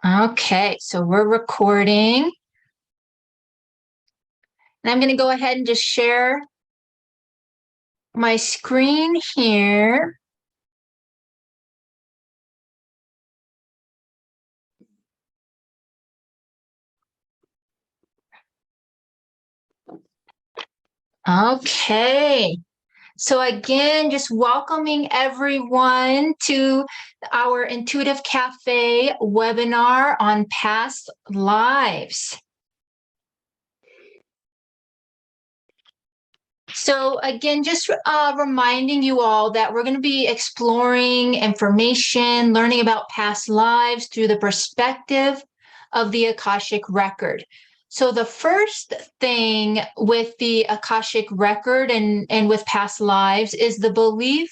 Okay, so we're recording. And I'm going to go ahead and just share my screen here. Okay. So again, just welcoming everyone to our Intuitive Cafe webinar on past lives. So again, just reminding you all that we're going to be exploring information, learning about past lives through the perspective of the Akashic Record. So the first thing with the Akashic Record and with past lives is the belief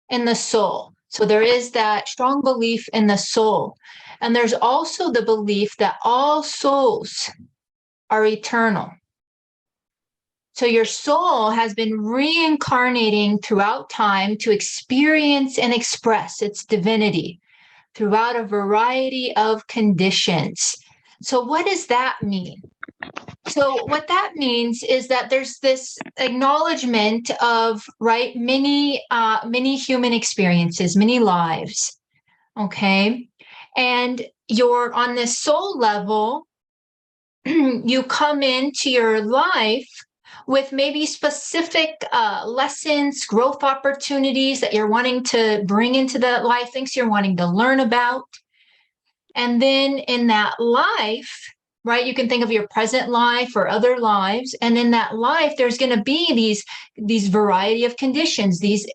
in the soul. So there is that strong belief in the soul. And there's also the belief that all souls are eternal. So your soul has been reincarnating throughout time to experience and express its divinity throughout a variety of conditions. So what does that mean? So what that means is that there's this acknowledgement of, right, many human experiences, many lives, okay? And you're on this soul level, you come into your life with maybe specific lessons, growth opportunities that you're wanting to bring into that life, things you're wanting to learn about. And then in that life, right, you can think of your present life or other lives. And in that life, there's going to be these variety of conditions, these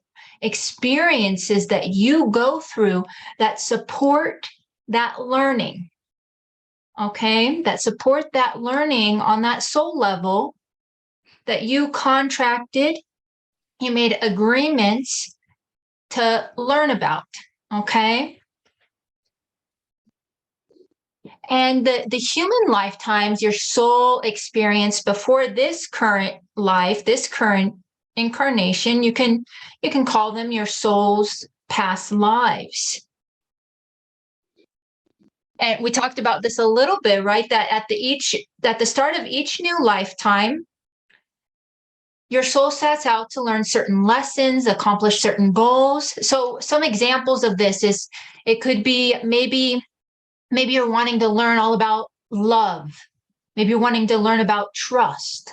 experiences that you go through that support that learning. Okay, that support that learning on that soul level that you contracted, you made agreements to learn about, okay? And the human lifetimes, your soul experience before this current life, this current incarnation, you can call them your soul's past lives. And we talked about this a little bit, right? That at the start of each new lifetime, your soul sets out to learn certain lessons, accomplish certain goals. So some examples of this is it could be maybe you're wanting to learn all about love. Maybe you're wanting to learn about trust,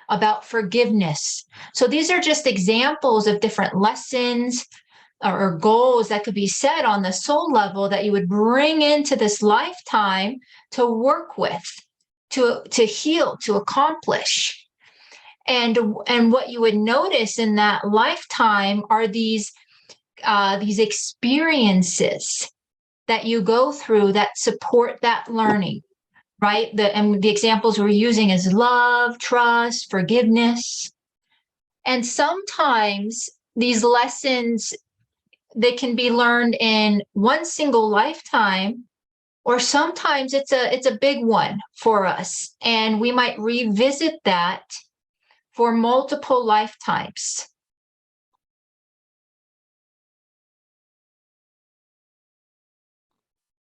about forgiveness. So these are just examples of different lessons or goals that could be set on the soul level that you would bring into this lifetime to work with, to heal, to accomplish. And what you would notice in that lifetime are these experiences that you go through that support that learning, right? And the examples we're using is love, trust, forgiveness. And sometimes these lessons, they can be learned in one single lifetime, or sometimes it's a big one for us, and we might revisit that for multiple lifetimes.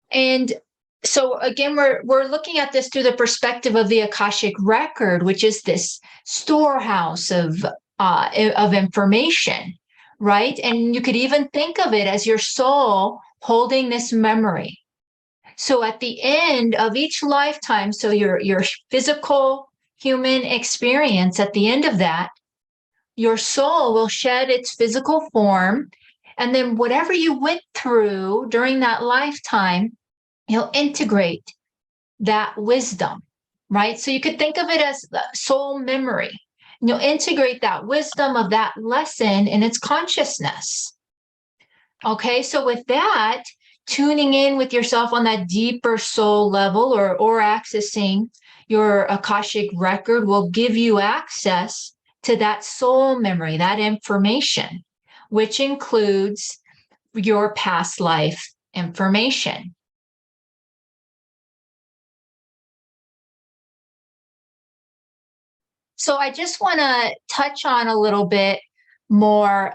And so again, we're looking at this through the perspective of the Akashic Record, which is this storehouse of information, right? And you could even think of it as your soul holding this memory. So at the end of each lifetime, so your physical human experience, at the end of that, your soul will shed its physical form, and then whatever you went through during that lifetime, you'll integrate that wisdom, right? So you could think of it as soul memory. And you'll integrate that wisdom of that lesson in its consciousness. Okay, so with that, tuning in with yourself on that deeper soul level or accessing your Akashic Record will give you access to that soul memory, that information, which includes your past life information. So I just want to touch on a little bit more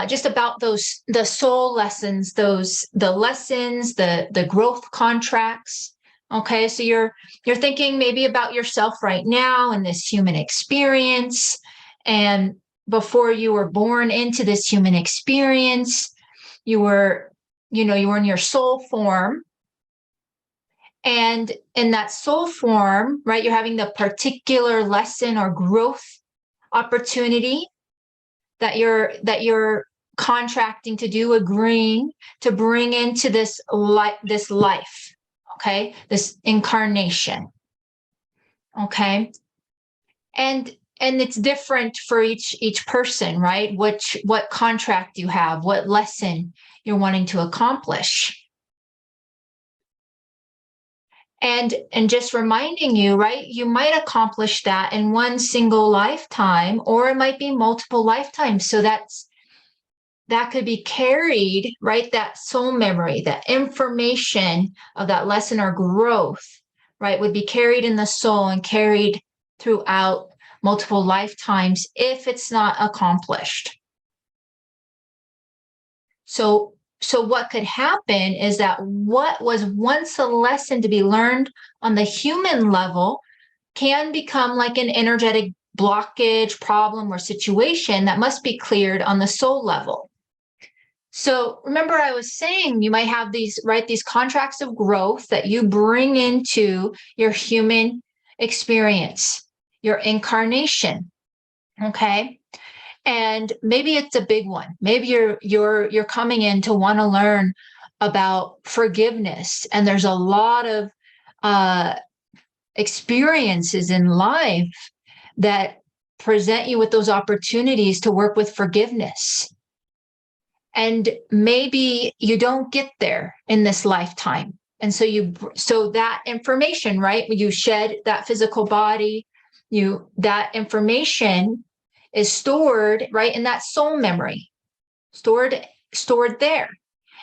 just about the soul lessons, the growth contracts. Okay, so you're thinking maybe about yourself right now in this human experience, and before you were born into this human experience, you were in your soul form. And in that soul form, right, you're having the particular lesson or growth opportunity that you're contracting to do, agreeing to bring into this life, okay, this incarnation, okay, and it's different for each person, right? What contract you have, what lesson you're wanting to accomplish. And just reminding you, right, you might accomplish that in one single lifetime, or it might be multiple lifetimes. So that could be carried, right? That soul memory, that information of that lesson or growth, right, would be carried in the soul and carried throughout multiple lifetimes if it's not accomplished. So what could happen is that what was once a lesson to be learned on the human level can become like an energetic blockage, problem, or situation that must be cleared on the soul level. So remember, I was saying you might have these contracts of growth that you bring into your human experience, your incarnation. Okay. And maybe it's a big one. Maybe you're coming in to want to learn about forgiveness, and there's a lot of experiences in life that present you with those opportunities to work with forgiveness. And maybe you don't get there in this lifetime. And so that information, right? You shed that physical body, that information is stored, right, in that soul memory, stored there.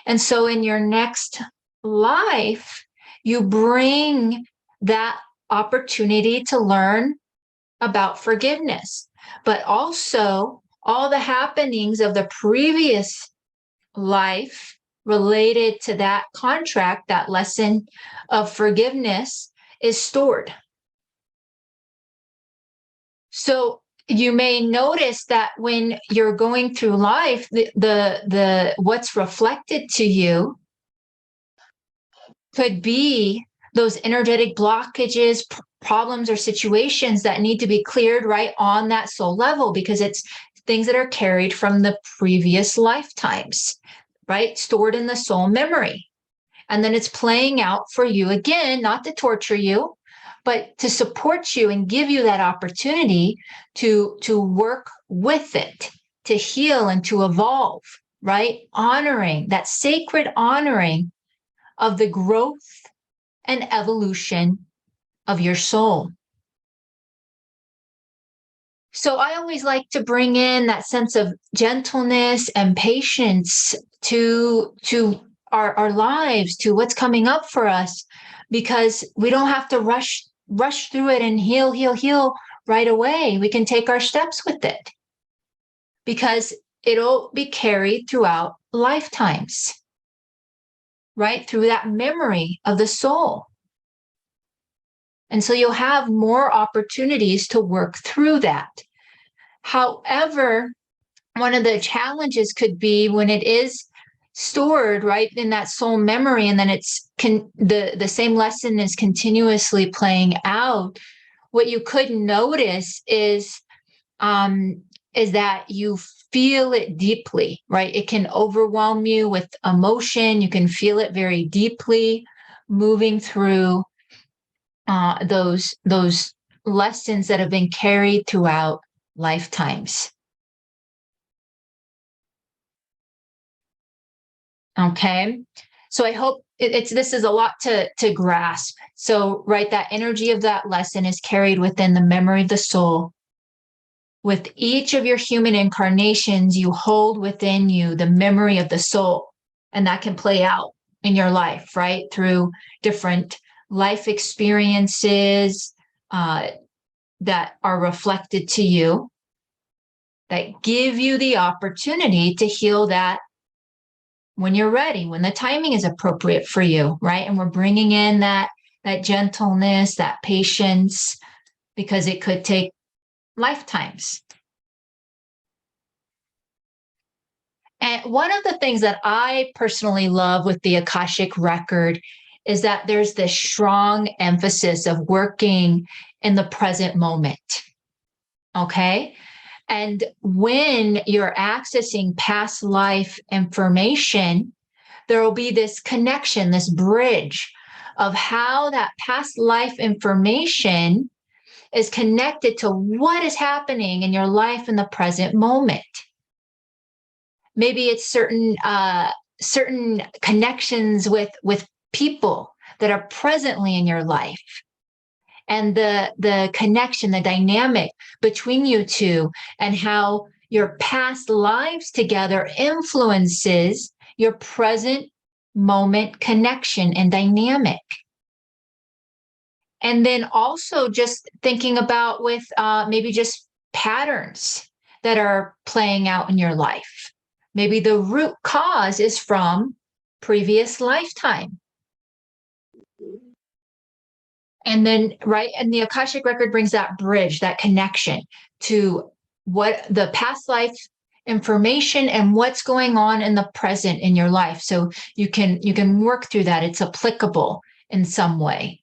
And so in your next life, you bring that opportunity to learn about forgiveness, but also all the happenings of the previous life related to that contract, that lesson of forgiveness is stored. So you may notice that when you're going through life, the what's reflected to you could be those energetic blockages, problems, or situations that need to be cleared right on that soul level, because it's things that are carried from the previous lifetimes, right? Stored in the soul memory. And then it's playing out for you again, not to torture you, but to support you and give you that opportunity to work with it, to heal and to evolve, right? Honoring that sacred honoring of the growth and evolution of your soul. So I always like to bring in that sense of gentleness and patience to our lives, to what's coming up for us, because we don't have to rush through it and heal right away. We can take our steps with it, because it'll be carried throughout lifetimes, right? Through that memory of the soul. And so you'll have more opportunities to work through that. However, one of the challenges could be when it is stored right in that soul memory, and then the same lesson is continuously playing out. What you could notice is that you feel it deeply, right? It can overwhelm you with emotion. You can feel it very deeply moving through those lessons that have been carried throughout lifetimes. Okay, so I hope this is a lot to grasp. So, right, that energy of that lesson is carried within the memory of the soul. With each of your human incarnations, you hold within you the memory of the soul, and that can play out in your life, right, through different life experiences that are reflected to you, that give you the opportunity to heal that when you're ready, when the timing is appropriate for you, right? And we're bringing in that gentleness, that patience, because it could take lifetimes. And one of the things that I personally love with the Akashic Record is that there's this strong emphasis of working in the present moment. Okay. And when you're accessing past life information, there will be this connection, this bridge of how that past life information is connected to what is happening in your life in the present moment. Maybe it's certain connections with people that are presently in your life, and the connection, the dynamic between you two, and how your past lives together influences your present moment connection and dynamic. And then also just thinking about with maybe just patterns that are playing out in your life. Maybe the root cause is from previous lifetime. And then, right, and the Akashic Record brings that bridge, that connection to what the past life information and what's going on in the present in your life. So you can work through that. It's applicable in some way.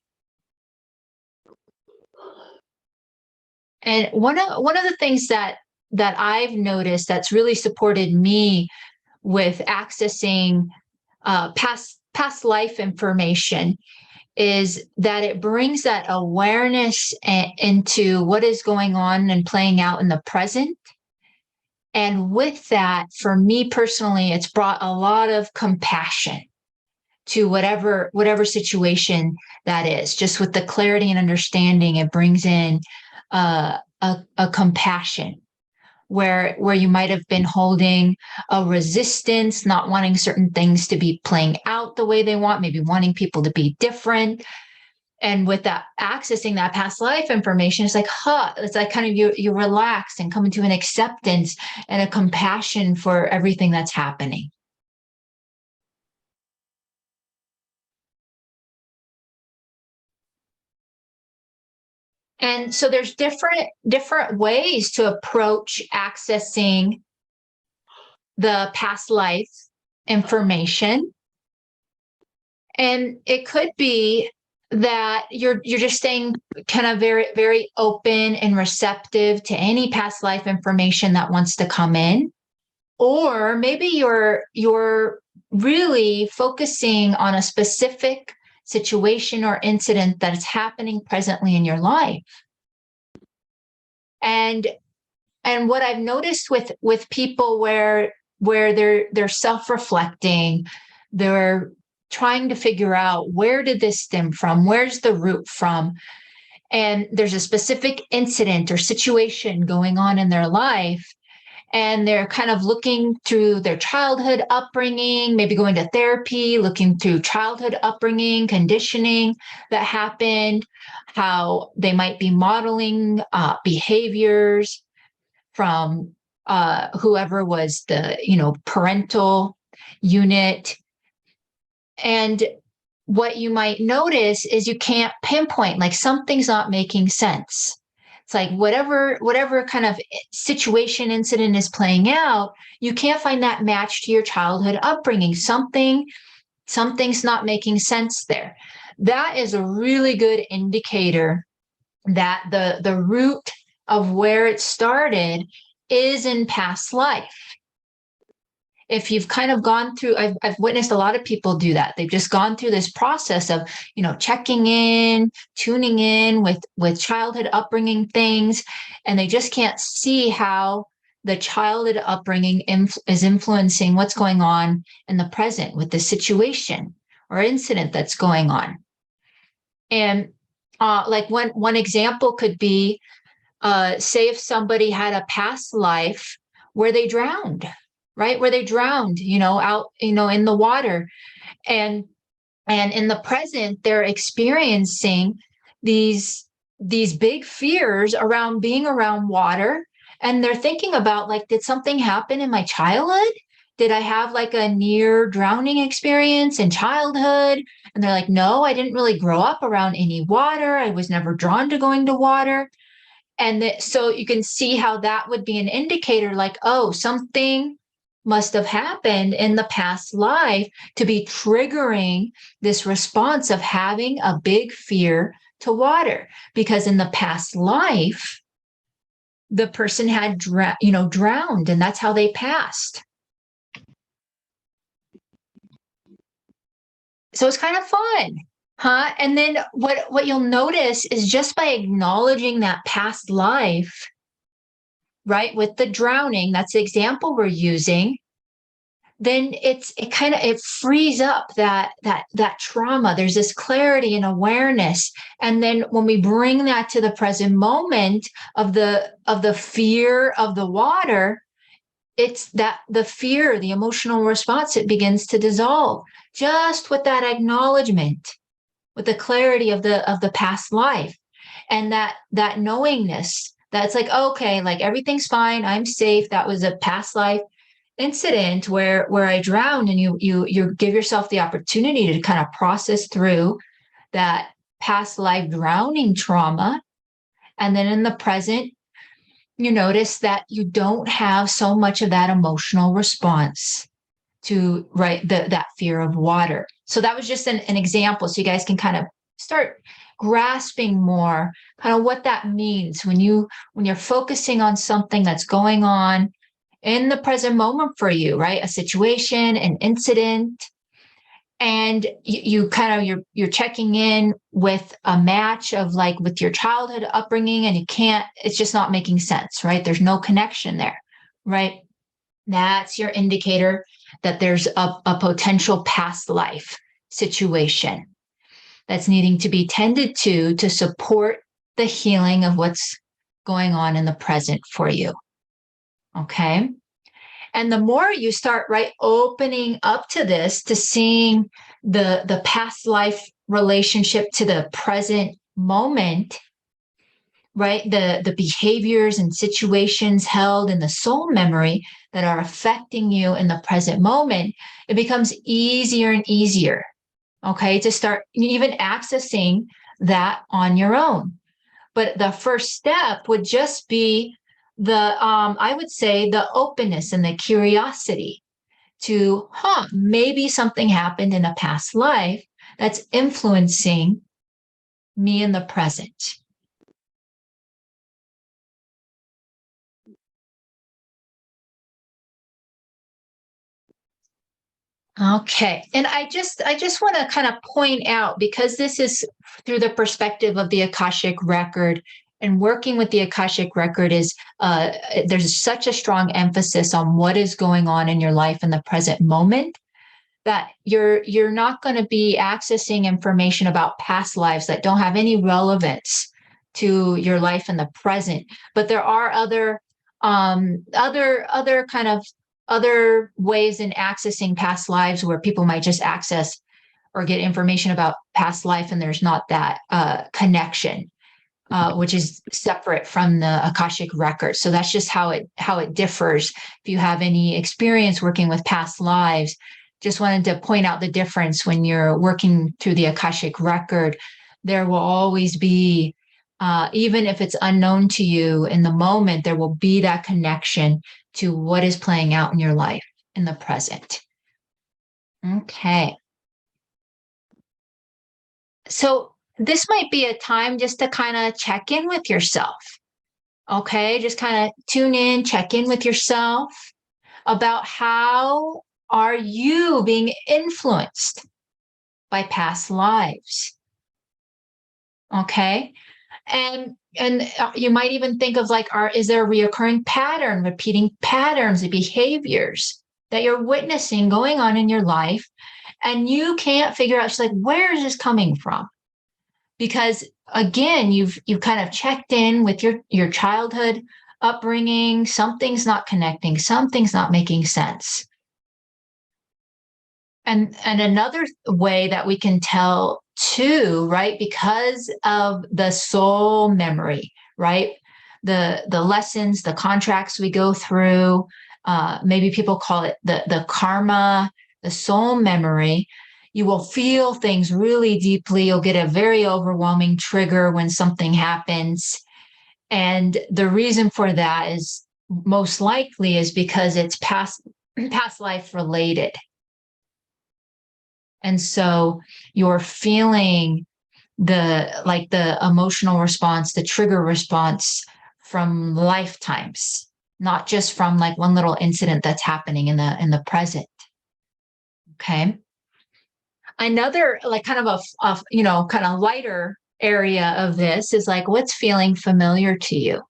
And one of the things that I've noticed that's really supported me with accessing past life information is that it brings that awareness into what is going on and playing out in the present. And with that, for me personally, it's brought a lot of compassion to whatever situation that is. Just with the clarity and understanding, it brings in a compassion where you might have been holding a resistance, not wanting certain things to be playing out the way they want, maybe wanting people to be different. And with that, accessing that past life information, it's like, it's like kind of you relax and come into an acceptance and a compassion for everything that's happening. And so there's different ways to approach accessing the past life information. And it could be that you're just staying kind of very, very open and receptive to any past life information that wants to come in. Or maybe you're really focusing on a specific situation or incident that is happening presently in your life. And what I've noticed with people where they're self-reflecting, they're trying to figure out, where did this stem from? Where's the root from? And there's a specific incident or situation going on in their life, and they're kind of looking through their childhood upbringing, maybe going to therapy, looking through childhood upbringing, conditioning that happened, how they might be modeling behaviors from whoever was the parental unit. And what you might notice is you can't pinpoint, like something's not making sense. It's like whatever kind of situation, incident is playing out, you can't find that match to your childhood upbringing. Something's not making sense there. That is a really good indicator that the root of where it started is in past life. If you've kind of gone through, I've witnessed a lot of people do that. They've just gone through this process of, checking in, tuning in with childhood upbringing things, and they just can't see how the childhood upbringing is influencing what's going on in the present with the situation or incident that's going on. And like one example could be, say if somebody had a past life where they drowned, right? Where they drowned, out, in the water. And in the present, they're experiencing these big fears around being around water And they're thinking about like, did something happen in my childhood? Did I have like a near drowning experience in childhood? And they're like, no, I didn't really grow up around any water. I was never drawn to going to water. And so you can see how that would be an indicator like, oh, something must have happened in the past life to be triggering this response of having a big fear to water. Because in the past life, the person had drowned, and that's how they passed. So it's kind of fun, huh? And then what you'll notice is just by acknowledging that past life, right, with the drowning, that's the example we're using, then it frees up that trauma. There's this clarity and awareness. And then when we bring that to the present moment of the fear of the water, it's that the fear, the emotional response, it begins to dissolve just with that acknowledgement, with the clarity of the past life, and that knowingness that's like, okay, like everything's fine, I'm safe. That was a past life incident where I drowned, and you give yourself the opportunity to kind of process through that past life drowning trauma, and then in the present you notice that you don't have so much of that emotional response to that fear of water. So that was just an example, so you guys can kind of start grasping more kind of what that means when you're focusing on something that's going on in the present moment for you, right? A situation, an incident, and you kind of you're checking in with a match of like with your childhood upbringing, and it's just not making sense, right? There's no connection there, right? That's your indicator that there's a potential past life situation that's needing to be tended to support the healing of what's going on in the present for you. Okay. And the more you start opening up to this, to seeing the past life relationship to the present moment, right? The behaviors and situations held in the soul memory that are affecting you in the present moment, it becomes easier and easier, okay, to start even accessing that on your own. But the first step would just be I would say the openness and the curiosity to, maybe something happened in a past life that's influencing me in the present. Okay. And I just want to kind of point out, because this is through the perspective of the Akashic Record, and working with the Akashic Record is there's such a strong emphasis on what is going on in your life in the present moment, that you're not going to be accessing information about past lives that don't have any relevance to your life in the present. But there are other kind of other ways in accessing past lives where people might just access or get information about past life, and there's not that connection, which is separate from the Akashic Record. So that's just how it differs. If you have any experience working with past lives, just wanted to point out the difference. When you're working through the Akashic Record, there will always be, even if it's unknown to you in the moment, there will be that connection to what is playing out in your life in the present. Okay. So this might be a time just to kind of check in with yourself. Okay. Just kind of tune in, check in with yourself about how are you being influenced by past lives. Okay. And you might even think of like, is there a reoccurring pattern, repeating patterns of behaviors that you're witnessing going on in your life, and you can't figure out, like, where is this coming from? Because again, you've kind of checked in with your childhood upbringing. Something's not connecting. Something's not making sense. And another way that we can tell too, right, because of the soul memory, right? the lessons, the contracts we go through. Maybe people call it the karma, the soul memory. You will feel things really deeply. You'll get a very overwhelming trigger when something happens. And the reason for that is most likely is because it's past life related. And so you're feeling the emotional response, the trigger response from lifetimes, not just from like one little incident that's happening in the present. Okay. Another like kind of a kind of lighter area of this is like, what's feeling familiar to you?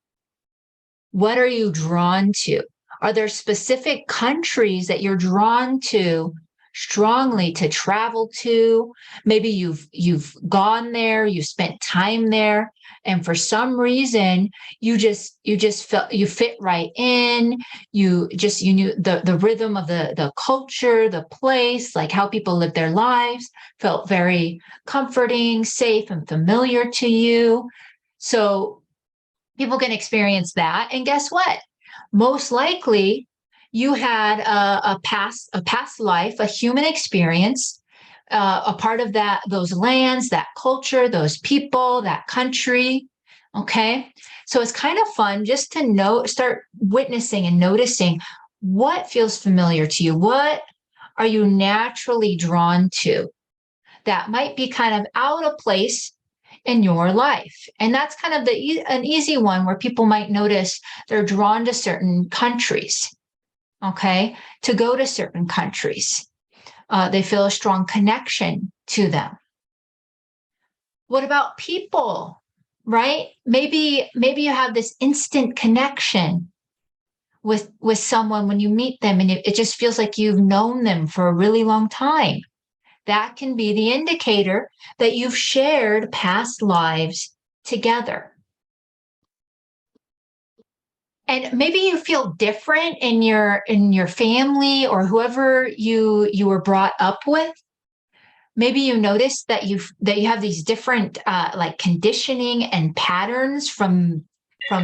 What are you drawn to? Are there specific countries that you're drawn to strongly to travel to? Maybe you've gone there, you spent time there, and for some reason you just felt you fit right in. You knew the rhythm of the culture, the place, like how people live their lives, felt very comforting, safe, and familiar to you. So people can experience that. And guess what? Most likely you had a past life, a human experience, a part of those lands, that culture, those people, that country. Okay. So it's kind of fun just to start witnessing and noticing what feels familiar to you. What are you naturally drawn to that might be kind of out of place in your life? And that's kind of an easy one where people might notice they're drawn to certain countries, okay, to go to certain countries. They feel a strong connection to them. What about people, right? Maybe you have this instant connection with someone when you meet them, and it just feels like you've known them for a really long time. That can be the indicator that you've shared past lives together. And maybe you feel different in your family or whoever you were brought up with. Maybe you notice that you have these different like conditioning and patterns from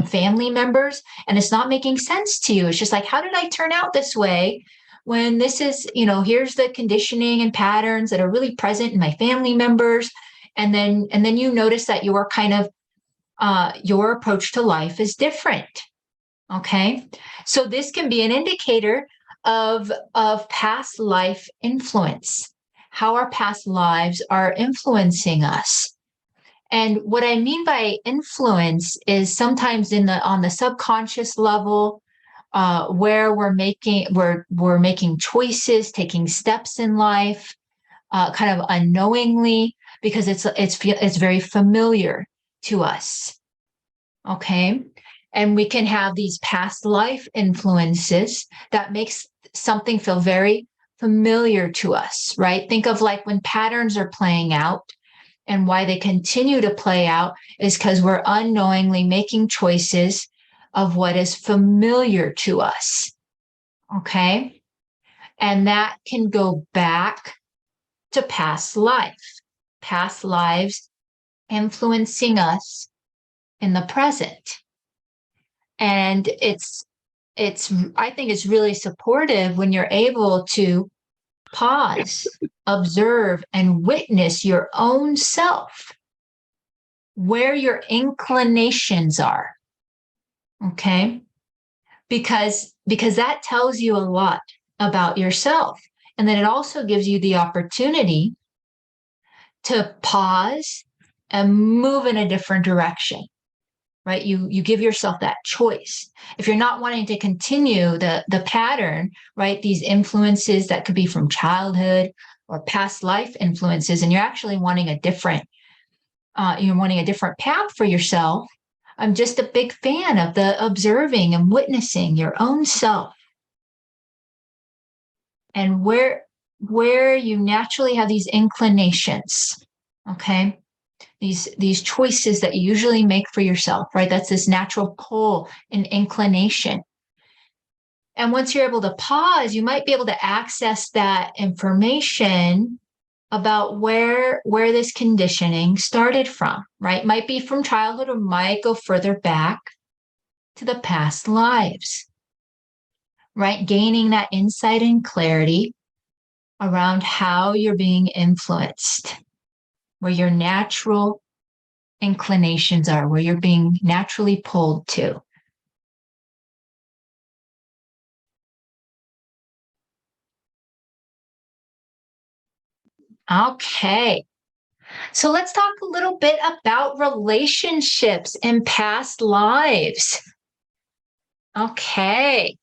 family members, and it's not making sense to you. It's just like, how did I turn out this way when this is, here's the conditioning and patterns that are really present in my family members. And then you notice that your kind of your approach to life is different. Okay. So this can be an indicator of past life influence, how our past lives are influencing us. And what I mean by influence is sometimes on the subconscious level, where we're making choices, taking steps in life, kind of unknowingly, because it's very familiar to us. Okay. And we can have these past life influences that makes something feel very familiar to us, right? Think of like when patterns are playing out, and why they continue to play out is because we're unknowingly making choices of what is familiar to us. Okay. And that can go back to past lives influencing us in the present. And I think it's really supportive when you're able to pause, observe, and witness your own self, where your inclinations are. Okay. Because that tells you a lot about yourself. And then it also gives you the opportunity to pause and move in a different direction, right? You give yourself that choice. If you're not wanting to continue the pattern, right? These influences that could be from childhood or past life influences, and you're actually wanting a different path for yourself. I'm just a big fan of the observing and witnessing your own self, and where you naturally have these inclinations. Okay. These choices that you usually make for yourself, right? That's this natural pull and inclination. And once you're able to pause, you might be able to access that information about where this conditioning started from, right? Might be from childhood or might go further back. to the past lives, right? Gaining that insight and clarity around how you're being influenced, where your natural inclinations are, where you're being naturally pulled to. Okay. So let's talk a little bit about relationships in past lives. Okay.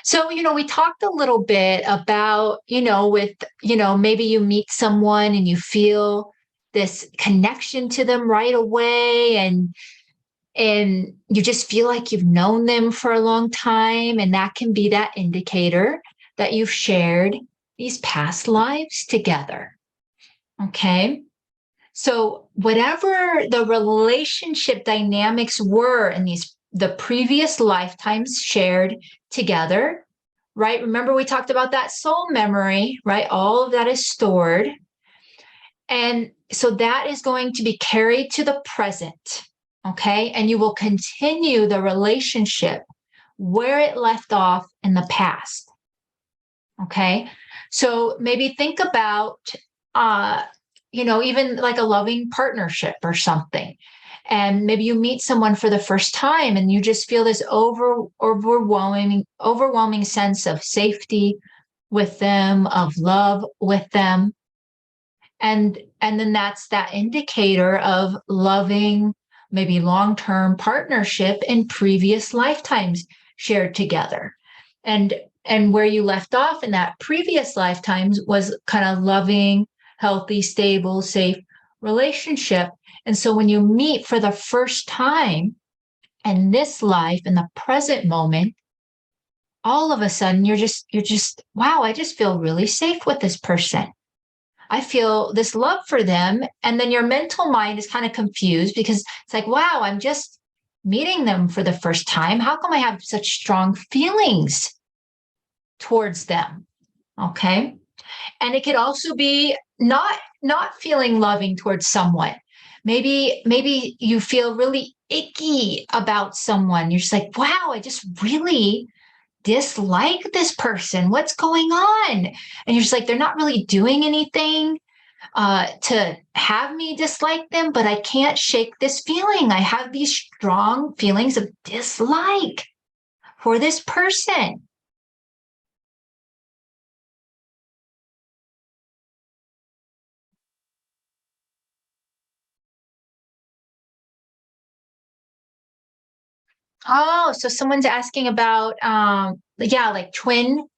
So, we talked a little bit about, maybe you meet someone and you feel this connection to them right away, and you just feel like you've known them for a long time, and that can be that indicator that you've shared these past lives together. Okay. So whatever the relationship dynamics were in the previous lifetimes shared together, right? Remember, we talked about that soul memory, right? All of that is stored. And so that is going to be carried to the present, okay? And you will continue the relationship where it left off in the past, okay? So maybe think about, even like a loving partnership or something. And maybe you meet someone for the first time and you just feel this overwhelming sense of safety with them, of love with them. And then that's that indicator of loving, maybe long-term partnership in previous lifetimes shared together. And where you left off in that previous lifetimes was kind of loving, healthy, stable, safe relationship. And so when you meet for the first time in this life, in the present moment, all of a sudden you're just, wow, I just feel really safe with this person. I feel this love for them. And then your mental mind is kind of confused because it's like, wow, I'm just meeting them for the first time. How come I have such strong feelings towards them? Okay. And it could also be not feeling loving towards someone. Maybe you feel really icky about someone. You're just like, wow, I just really dislike this person. What's going on? And you're just like, they're not really doing anything to have me dislike them, but I can't shake this feeling. I have these strong feelings of dislike for this person. Oh, so someone's asking about, like twin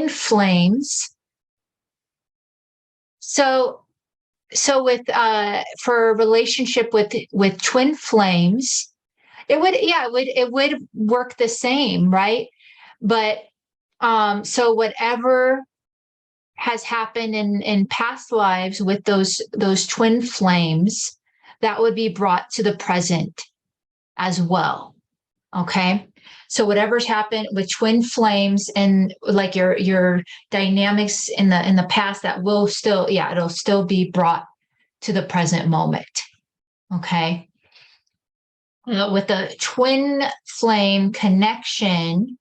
flames. So with for a relationship with twin flames, it would work the same, right? But so whatever has happened in past lives with those twin flames, that would be brought to the present as well. Okay. So whatever's happened with twin flames and like your dynamics in the past, that will still, it'll still be brought to the present moment. Okay. With the twin flame connection,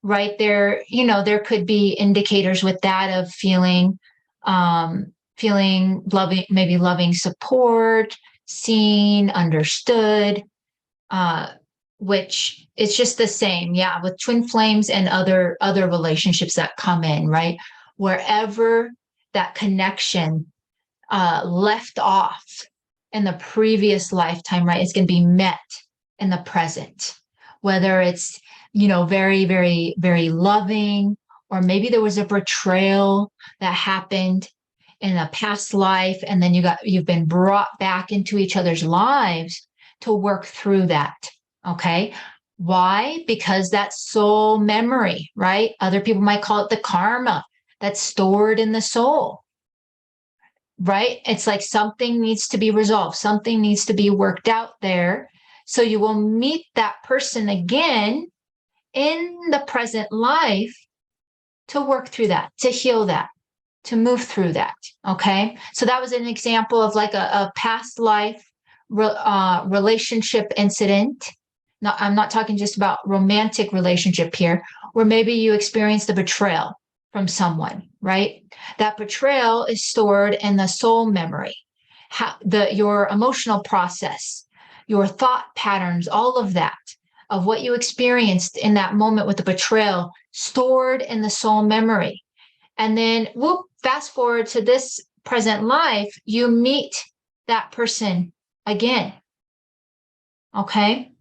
right there, there could be indicators with that of feeling loving, maybe loving support, seen, understood, which it's just the same, with twin flames and other relationships that come in, right? Wherever that connection left off in the previous lifetime, right, it's going to be met in the present, whether it's very, very, very loving, or maybe there was a betrayal that happened in a past life, and then you've been brought back into each other's lives to work through that. Okay. Why? Because that soul memory, right? Other people might call it the karma that's stored in the soul, right? It's like something needs to be resolved. Something needs to be worked out there. So you will meet that person again in the present life to work through that, to heal that, to move through that. Okay. So that was an example of like a past life relationship incident I'm not talking just about romantic relationship here, where maybe you experienced a betrayal from someone, right? That betrayal is stored in the soul memory, your emotional process, your thought patterns, all of that, of what you experienced in that moment with the betrayal, stored in the soul memory. And then, whoop, fast forward to this present life, you meet that person again. Okay?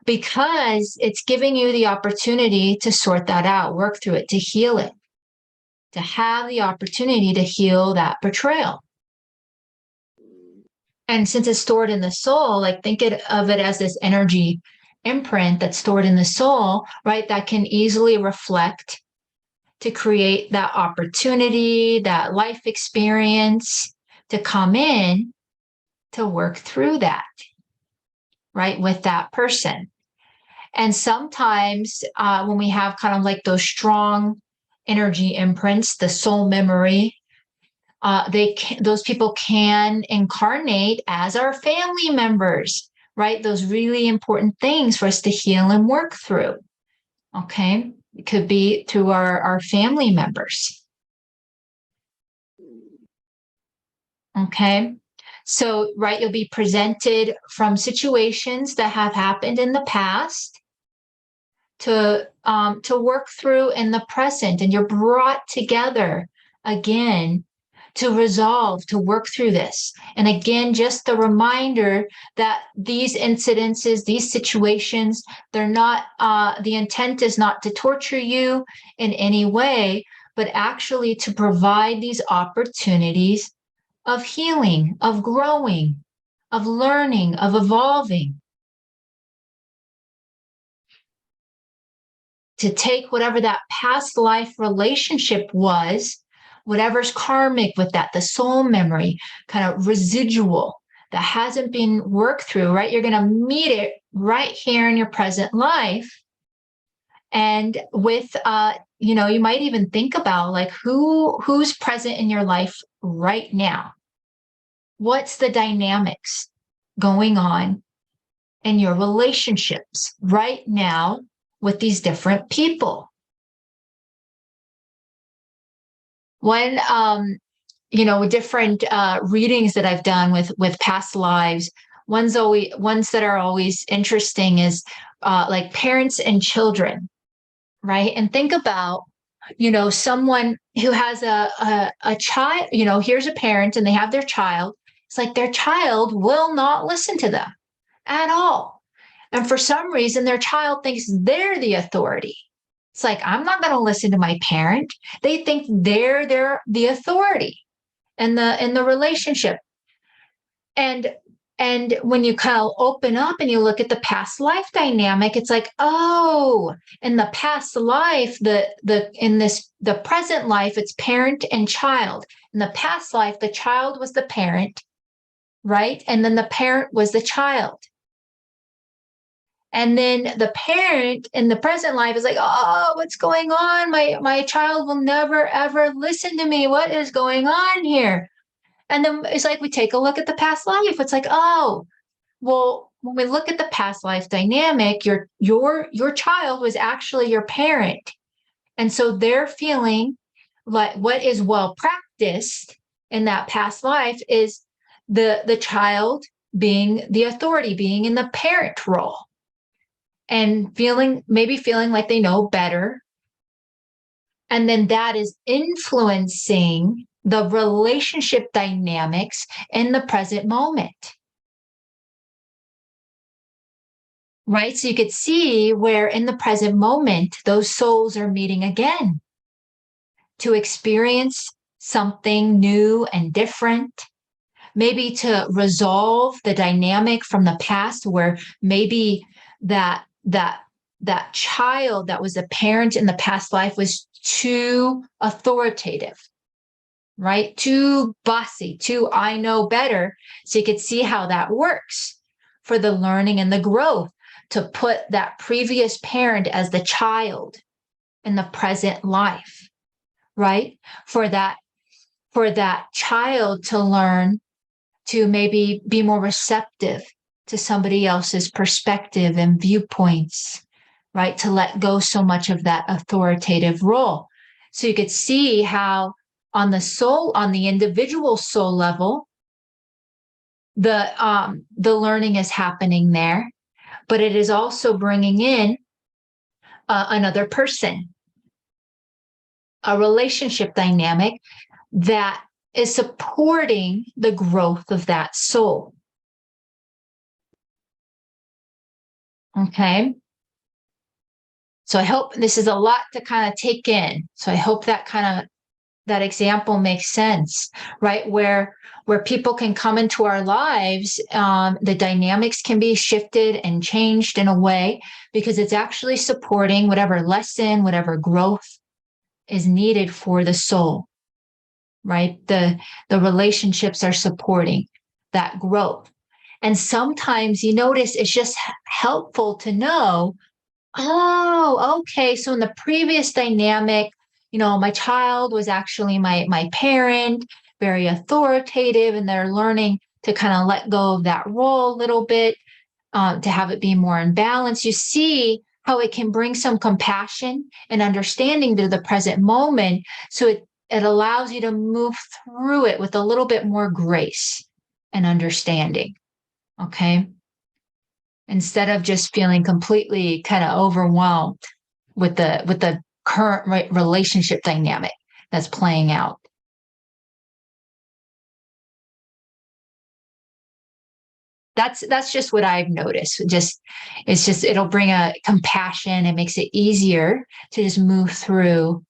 Because it's giving you the opportunity to sort that out, work through it, to heal it, to have the opportunity to heal that betrayal. And since it's stored in the soul, like think of it as this energy imprint that's stored in the soul, right? That can easily reflect to create that opportunity, that life experience to come in to work through that, right? With that person. And sometimes when we have kind of like those strong energy imprints, the soul memory, those people can incarnate as our family members, right? Those really important things for us to heal and work through. Okay, it could be through our family members. Okay, so right, you'll be presented from situations that have happened in the past to work through in the present, and you're brought together again to resolve, to work through this. And again, just the reminder that these incidences, these situations, they're not, the intent is not to torture you in any way, but actually to provide these opportunities of healing, of growing, of learning, of evolving. To take whatever that past life relationship was, whatever's karmic with that, the soul memory, kind of residual that hasn't been worked through, right? You're going to meet it right here in your present life. And with, you might even think about like who's present in your life right now. What's the dynamics going on in your relationships right now with these different people? One, different readings that I've done with past lives, ones that are always interesting is like parents and children, right? And think about, someone who has a child, here's a parent and they have their child. It's like their child will not listen to them at all. And for some reason, their child thinks they're the authority. It's like, I'm not going to listen to my parent. They think they're the authority in the relationship. And when you kind of open up and you look at the past life dynamic, it's like, oh, in the past life, the present life, it's parent and child. In the past life, the child was the parent, right? And then the parent was the child. And then the parent in the present life is like, oh, what's going on? My child will never, ever listen to me. What is going on here? And then it's like we take a look at the past life. It's like, oh, well, when we look at the past life dynamic, your child was actually your parent. And so they're feeling like what is well practiced in that past life is the child being the authority, being in the parent role. And feeling like they know better. And then that is influencing the relationship dynamics in the present moment. Right? So you could see where in the present moment, those souls are meeting again to experience something new and different, maybe to resolve the dynamic from the past where maybe that child that was a parent in the past life was too authoritative, right? Too bossy, too I know better. So you could see how that works for the learning and the growth to put that previous parent as the child in the present life, right? For that child to learn to maybe be more receptive to somebody else's perspective and viewpoints, right? To let go so much of that authoritative role. So you could see how on the individual soul level, the learning is happening there, but it is also bringing in another person, a relationship dynamic that is supporting the growth of that soul. Okay. So I hope this is a lot to kind of take in. So I hope that example makes sense, right? Where people can come into our lives, the dynamics can be shifted and changed in a way because it's actually supporting whatever lesson, whatever growth is needed for the soul, right? The relationships are supporting that growth. And sometimes you notice it's just helpful to know, oh, okay, so in the previous dynamic, my child was actually my parent, very authoritative, and they're learning to kind of let go of that role a little bit, to have it be more in balance. You see how it can bring some compassion and understanding to the present moment. So it allows you to move through it with a little bit more grace and understanding. Okay. Instead of just feeling completely kind of overwhelmed with the current relationship dynamic that's playing out. That's just what I've noticed. It'll bring a compassion. It makes it easier to just move through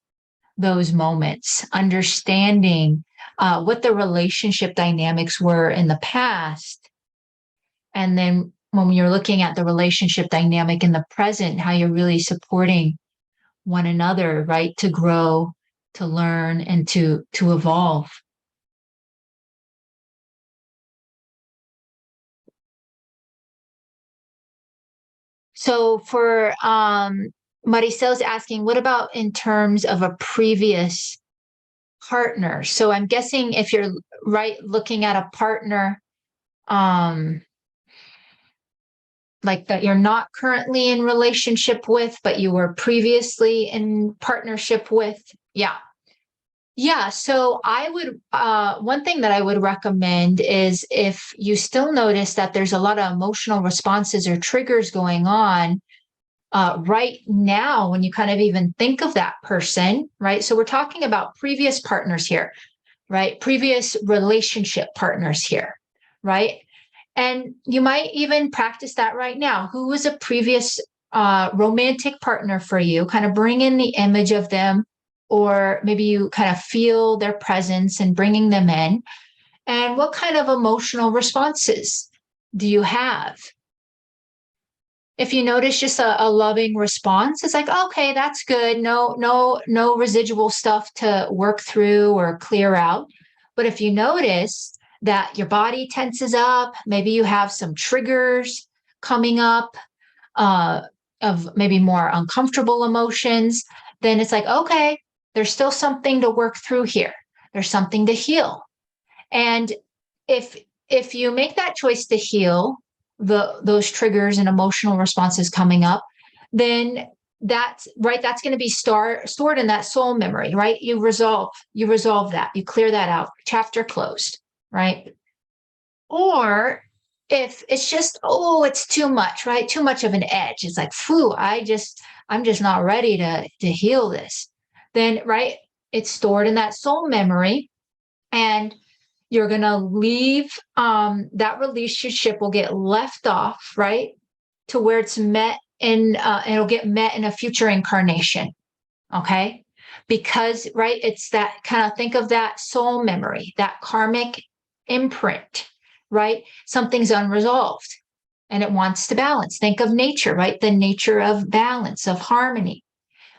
those moments, understanding what the relationship dynamics were in the past. And then when you're looking at the relationship dynamic in the present, how you're really supporting one another, right? To grow, to learn, and to evolve. So for Maricel's asking, what about in terms of a previous partner? So I'm guessing if you're looking at a partner, like that you're not currently in relationship with, but you were previously in partnership with. Yeah. Yeah. So I would, one thing that I would recommend is if you still notice that there's a lot of emotional responses or triggers going on right now, when you kind of even think of that person, right? So we're talking about previous partners here, right? Previous relationship partners here, right? And you might even practice that right now. Who was a previous romantic partner for you? Kind of bring in the image of them, or maybe you kind of feel their presence and bringing them in. And what kind of emotional responses do you have? If you notice just a loving response, it's like, okay, that's good. No residual stuff to work through or clear out. But if you notice that your body tenses up, maybe you have some triggers coming up of maybe more uncomfortable emotions, then it's like, okay, there's still something to work through here. There's something to heal. And if you make that choice to heal those triggers and emotional responses coming up, then that's going to be stored in that soul memory, right? You resolve that, you clear that out, chapter closed, right? Or if it's just, it's too much, right? Too much of an edge. It's like, I'm just not ready to heal this. Then, right, it's stored in that soul memory, and you're going to leave, that relationship will get left off, right, to where it's met it'll get met in a future incarnation. Okay. Because, right, it's that kind of, think of that soul memory, that karmic imprint, right? Something's unresolved and it wants to balance. Think of nature, right? The nature of balance, of harmony.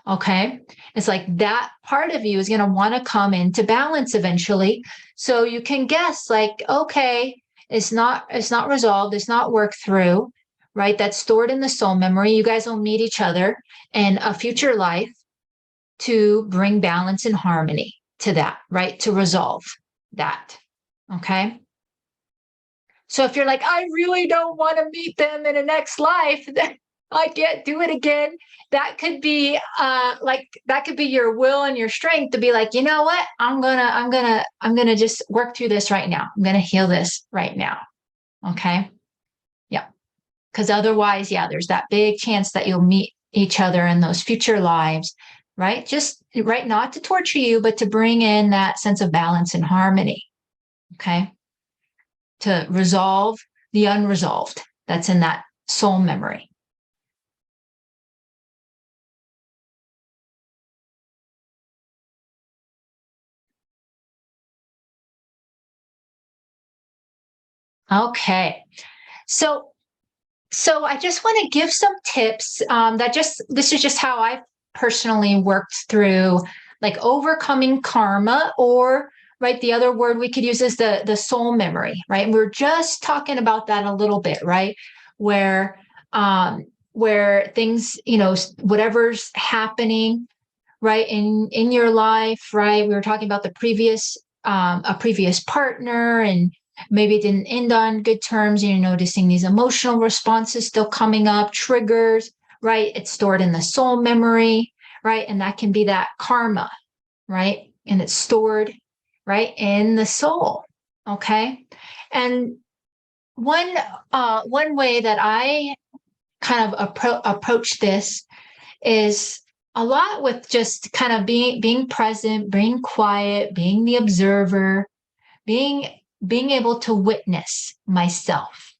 Okay. It's like that part of you is going to want to come into balance eventually. So you can guess, like, okay, it's not resolved. It's not worked through, right? That's stored in the soul memory. You guys will meet each other in a future life to bring balance and harmony to that, right? To resolve that. Okay. So if you're like, I really don't want to meet them in a next life, then I can't do it again. That could be that could be your will and your strength to be like, you know what? I'm gonna just work through this right now. I'm gonna heal this right now. Okay. Yeah. Because otherwise, yeah, there's that big chance that you'll meet each other in those future lives, right? Just right, not to torture you, but to bring in that sense of balance and harmony. Okay. To resolve the unresolved that's in that soul memory. Okay. So I just want to give some tips this is just how I personally worked through like overcoming karma, or right, the other word we could use is the soul memory, right? And we're just talking about that a little bit, right? Where where things, whatever's happening, right, in your life, right? We were talking about the previous a previous partner, and maybe it didn't end on good terms. You're noticing these emotional responses still coming up, triggers, right? It's stored in the soul memory, right? And that can be that karma, right? And it's stored right in the soul. Okay. And one way that I kind of approach this is a lot with just kind of being present, being quiet, being the observer, being being able to witness myself,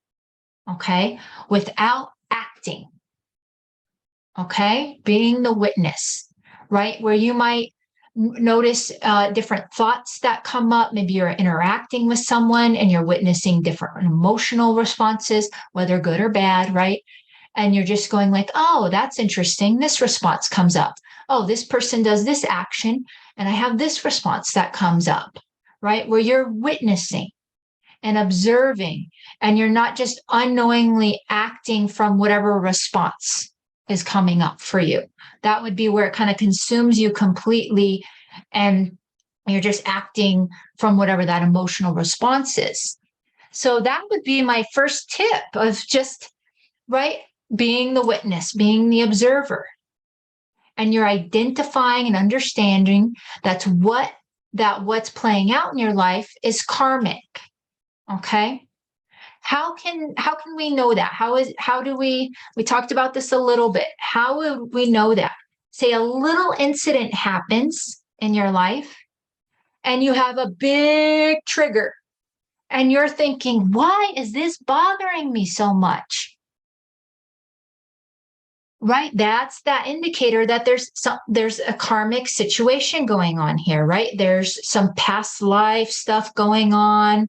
okay, without acting, okay, being the witness, right, where you might notice different thoughts that come up. Maybe you're interacting with someone and you're witnessing different emotional responses, whether good or bad, right? And you're just going like, oh, that's interesting. This response comes up. Oh, this person does this action, and I have this response that comes up, right? Where you're witnessing and observing, and you're not just unknowingly acting from whatever response is coming up for you. That would be where it kind of consumes you completely, and you're just acting from whatever that emotional response is. So that would be my first tip of just, right, being the witness, being the observer. And you're identifying and understanding what's playing out in your life is karmic. Okay. How can we know that? How do we talked about this a little bit. How would we know that? Say a little incident happens in your life and you have a big trigger and you're thinking, why is this bothering me so much? Right, that's that indicator that there's a karmic situation going on here, right? There's some past life stuff going on.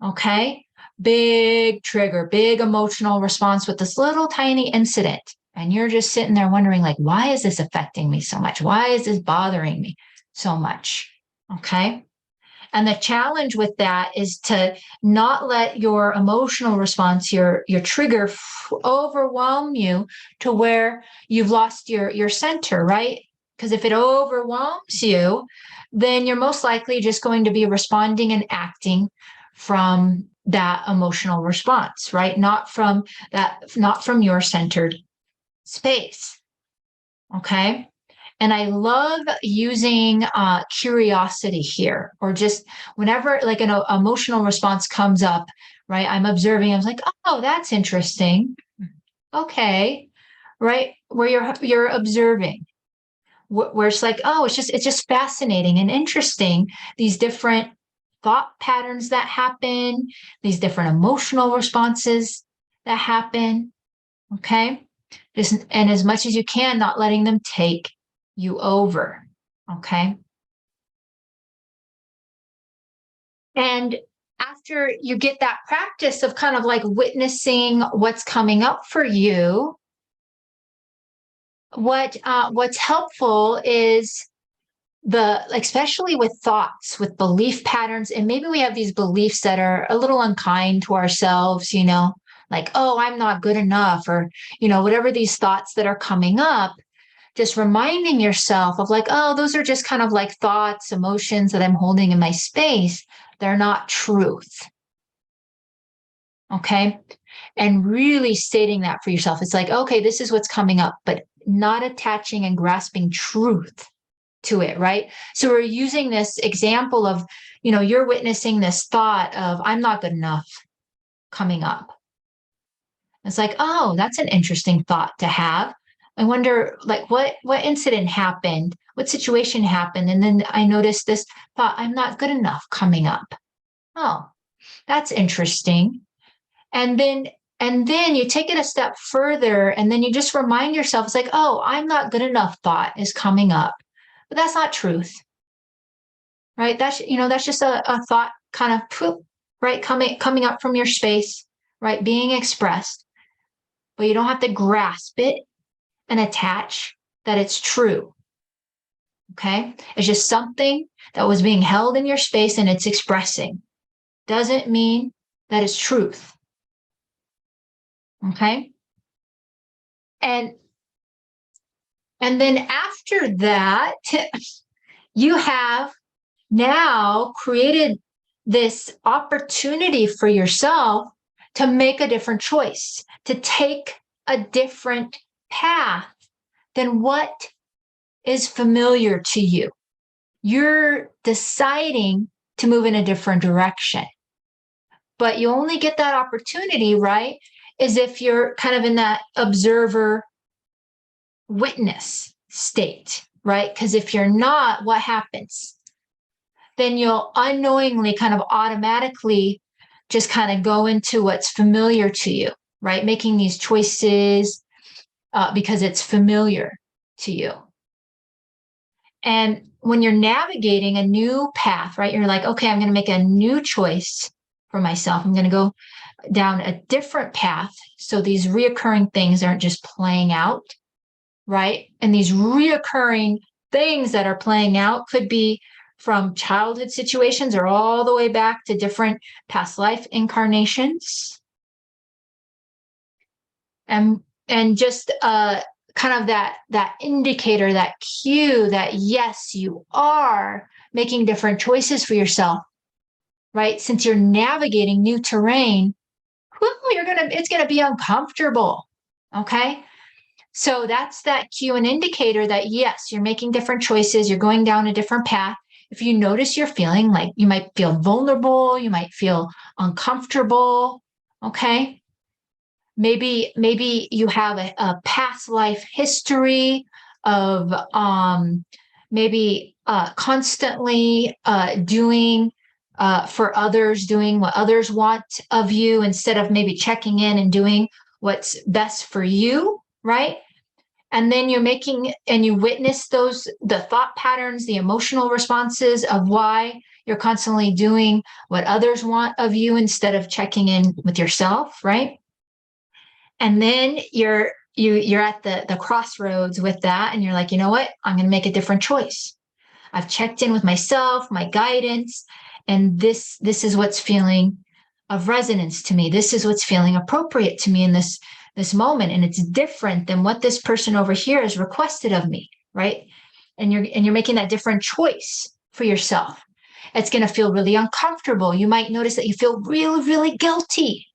Okay, big trigger, big emotional response with this little tiny incident, and you're just sitting there wondering like, why is this affecting me so much? Why is this bothering me so much? Okay. And the challenge with that is to not let your emotional response, your trigger overwhelm you to where you've lost your center, right? Because if it overwhelms you, then you're most likely just going to be responding and acting from that emotional response, right? Not from your centered space. Okay. And I love using curiosity here, or just whenever like an emotional response comes up, right? I'm observing, I was like, oh, that's interesting. Okay. Right. Where you're observing, where it's like, oh, it's just fascinating and interesting. These different thought patterns that happen, these different emotional responses that happen. Okay. Just, and as much as you can, not letting them take you over. Okay. And after you get that practice of kind of like witnessing what's coming up for you, what's helpful is especially with thoughts, with belief patterns, and maybe we have these beliefs that are a little unkind to ourselves, like, oh, I'm not good enough, or whatever these thoughts that are coming up, just reminding yourself of like, oh, those are just kind of like thoughts, emotions that I'm holding in my space. They're not truth. Okay. And really stating that for yourself. It's like, okay, this is what's coming up, but not attaching and grasping truth to it, right? So we're using this example of, you're witnessing this thought of, I'm not good enough coming up. It's like, oh, that's an interesting thought to have. I wonder, like, what incident happened? What situation happened? And then I noticed this thought, I'm not good enough coming up. Oh, that's interesting. And then you take it a step further, and then you just remind yourself, it's like, oh, I'm not good enough thought is coming up. But that's not truth, right? That's just a thought kind of poop, right? Coming up from your space, right? Being expressed. But you don't have to grasp it and attach that it's true. Okay. It's just something that was being held in your space and it's expressing. Doesn't mean that it's truth. Okay. And then after that, you have now created this opportunity for yourself to make a different choice, to take a different path than what is familiar to you. You're deciding to move in a different direction. But you only get that opportunity, right? Is if you're kind of in that observer witness state, right? Because if you're not, what happens? Then you'll unknowingly kind of automatically just kind of go into what's familiar to you, right? Making these choices because it's familiar to you. And when you're navigating a new path, right, you're like, okay, I'm going to make a new choice for myself. I'm going to go down a different path. So these reoccurring things aren't just playing out, right? And these reoccurring things that are playing out could be from childhood situations or all the way back to different past life incarnations. And just kind of that indicator, that cue that yes, you are making different choices for yourself, right? Since you're navigating new terrain, it's gonna be uncomfortable. Okay. So that's that cue and indicator that yes, you're making different choices, you're going down a different path. If you notice you're feeling like you might feel vulnerable, you might feel uncomfortable, okay? Maybe you have a past life history of maybe constantly doing for others, doing what others want of you instead of maybe checking in and doing what's best for you, right? And then you witness the thought patterns, the emotional responses of why you're constantly doing what others want of you instead of checking in with yourself, right? And then you're at the crossroads with that, and you're like, you know what? I'm going to make a different choice. I've checked in with myself, my guidance, and this is what's feeling of resonance to me. This is what's feeling appropriate to me in this moment, and it's different than what this person over here has requested of me, right? And you're making that different choice for yourself. It's going to feel really uncomfortable. You might notice that you feel really, really guilty.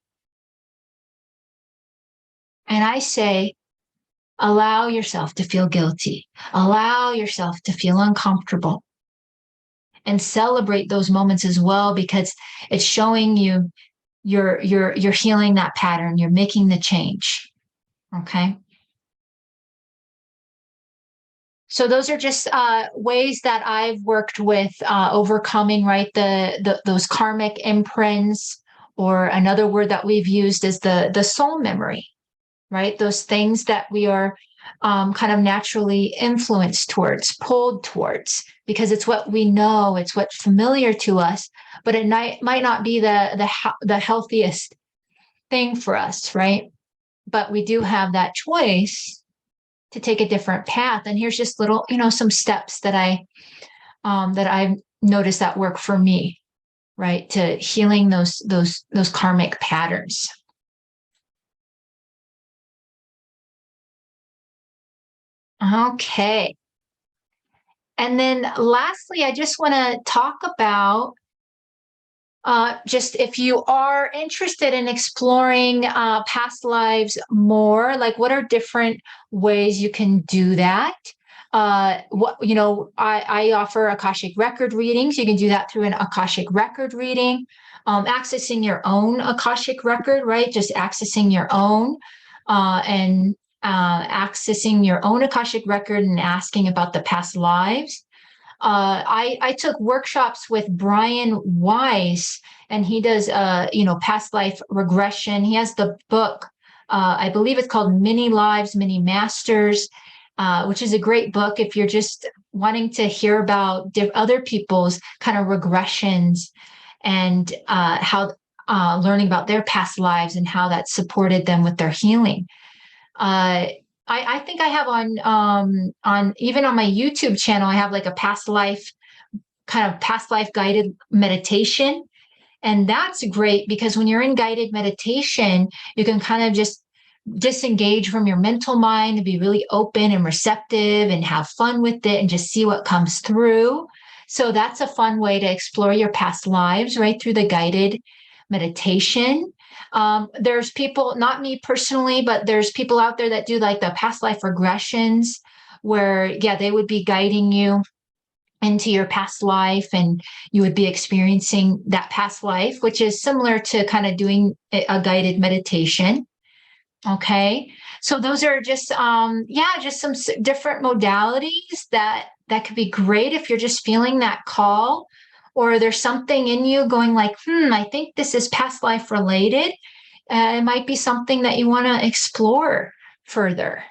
And I say, allow yourself to feel guilty. Allow yourself to feel uncomfortable. And celebrate those moments as well, because it's showing you you're healing that pattern. You're making the change. Okay. So those are just ways that I've worked with overcoming, right, those karmic imprints, or another word that we've used is the soul memory, right? Those things that we are kind of naturally influenced towards, pulled towards, because it's what we know, it's what's familiar to us, but it might not be the healthiest thing for us, right? But we do have that choice to take a different path. And here's just little, some steps that I've noticed that work for me, right? To healing those karmic patterns. Okay. And then lastly, I just want to talk about just if you are interested in exploring past lives more, like what are different ways you can do that? I offer Akashic Record readings. You can do that through an Akashic Record reading, accessing your own Akashic Record, right? Just accessing your own and accessing your own Akashic Record and asking about the past lives. I took workshops with Brian Weiss, and he does, past life regression. He has the book, I believe it's called Many Lives, Many Masters, which is a great book if you're just wanting to hear about other people's kind of regressions and how learning about their past lives and how that supported them with their healing. I think I have on even on my YouTube channel, I have like a past life guided meditation. And that's great because when you're in guided meditation, you can kind of just disengage from your mental mind and be really open and receptive and have fun with it and just see what comes through. So that's a fun way to explore your past lives, right, through the guided meditation. There's people, not me personally, but there's people out there that do like the past life regressions where, yeah, they would be guiding you into your past life and you would be experiencing that past life, which is similar to kind of doing a guided meditation. Okay. So those are just, just some different modalities that could be great if you're just feeling that call, or there's something in you going like, I think this is past life related. It might be something that you want to explore further.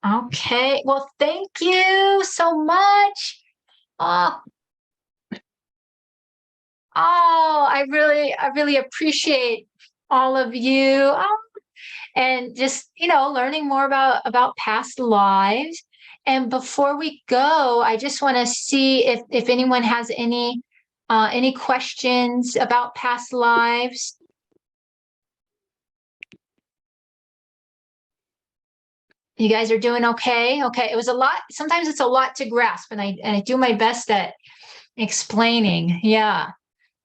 Okay. Well, thank you so much. Oh, I really appreciate all of you. And just, learning more about past lives. And before we go, I just want to see if anyone has any questions about past lives. You guys are doing okay? Okay. It was a lot. Sometimes it's a lot to grasp, and I do my best at explaining. Yeah.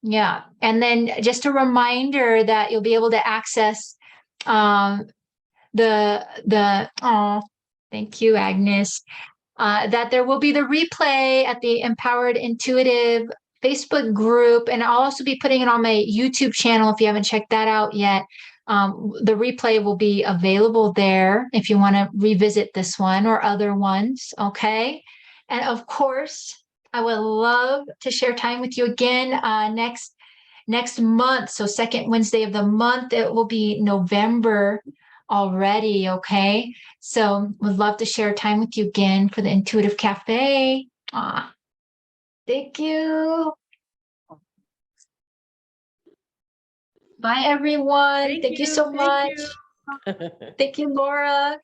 Yeah. And then just a reminder that you'll be able to access thank you, Agnes, that there will be the replay at the Empowered Intuitive Facebook group, and I'll also be putting it on my YouTube channel if you haven't checked that out yet. The replay will be available there if you want to revisit this one or other ones, okay? And of course, I would love to share time with you again next month. So second Wednesday of the month, it will be November already, okay? So would love to share time with you again for the Intuitive Cafe. Thank you. Bye, everyone. Thank you so much. Thank you, Laura.